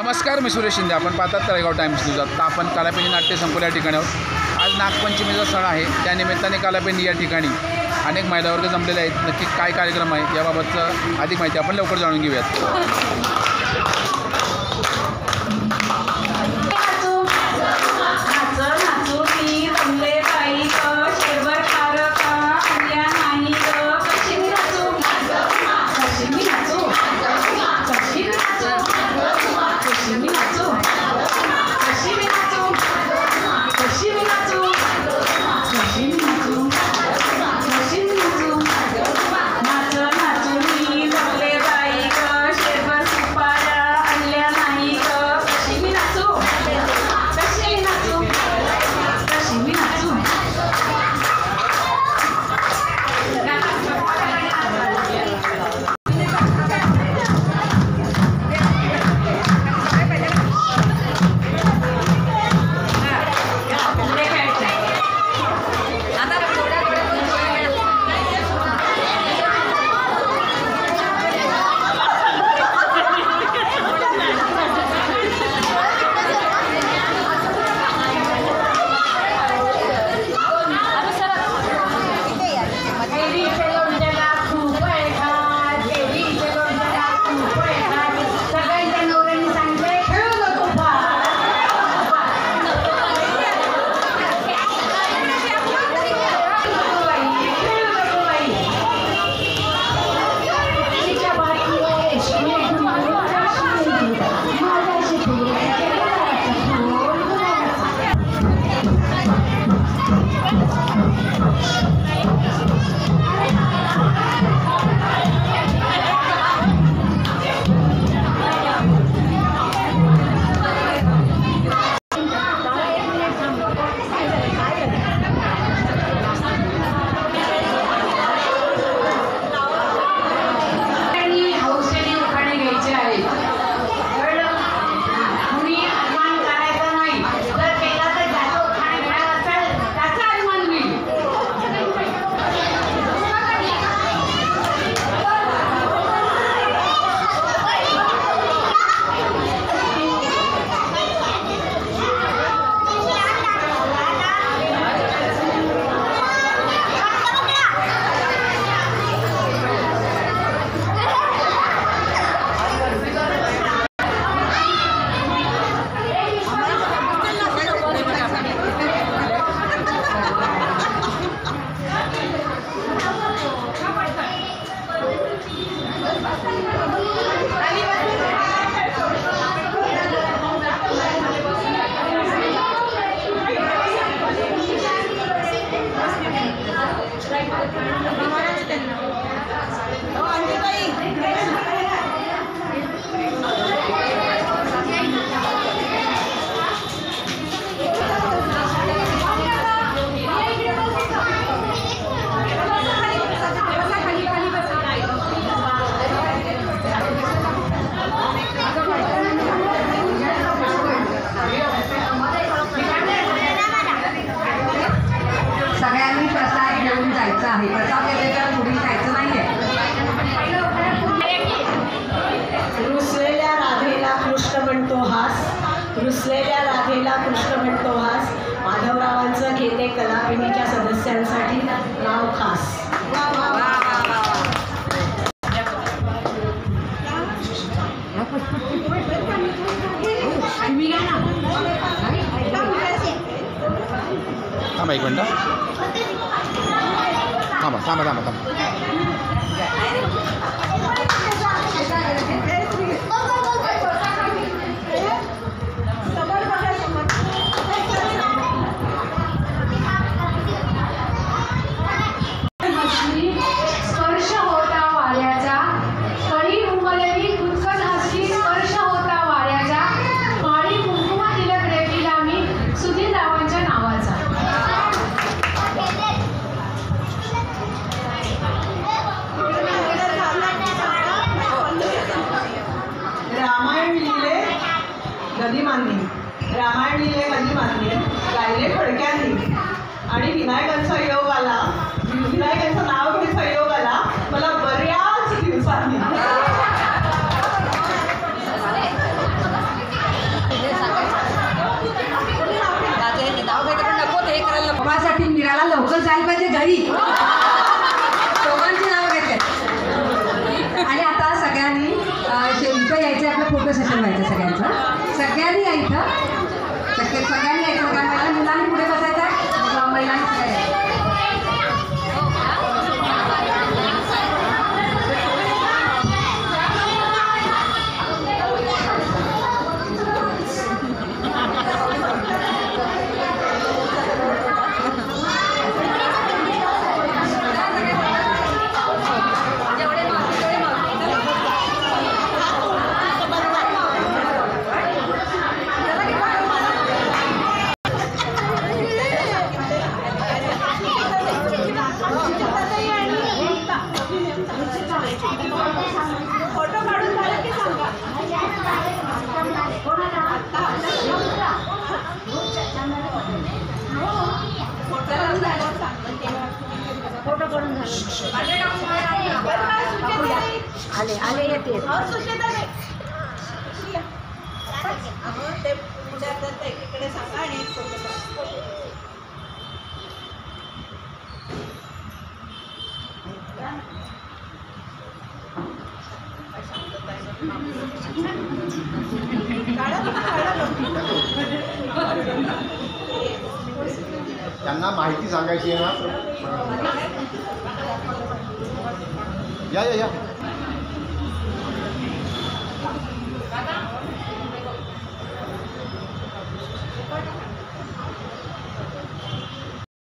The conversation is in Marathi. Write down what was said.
नमस्कार, मी सुरेश शिंदे. आपण पाहतात तळेगाव टाइम्स न्यूज. आता आपण कालापेनी नाट्य संकुल या ठिकाणी आहोत. आज नागपंचमीचा सण आहे, त्यानिमित्ताने कालापेनी या ठिकाणी अनेक महिला वर्ग जमलेले आहेत. नक्की काय कार्यक्रम आहे याबाबतचं अधिक माहिती आपण लवकर जाणून घेऊयात. रुसलेल्या राधेला कृष्ण म्हणतो हास. माधवरावांचं घेते कलापेनीच्या सदस्यांसाठी नाव खास. थांबा एक मिनटं. थांबा थांबा थांबा थांबा. रामायण लिहिले गदिमांनी, गायले फडक्यांनी आणि विनायकांचा योग आला. विनायकांचं नाव घ्यायचा योग आला मला बऱ्याच दिवसांनी. कधी दोघांची नावं घेते. आणि आता सगळ्यांनी इथं यायचं, आपलं फोटो सेशन व्हायचं सगळ्यांचं. सगळ्यांनी यायचं, सगळ्यांनी यायचं. सगळ्या मुलांनी पुढे बसायचं आहे, महिलांनी सगळ्या यायचं. फोटो काढून झालं की सांगा. फोटो काढून आले आले येते ते पुढे एकीकडे सांगा आणि त्यांना माहिती सांगायची आहे ना. या या या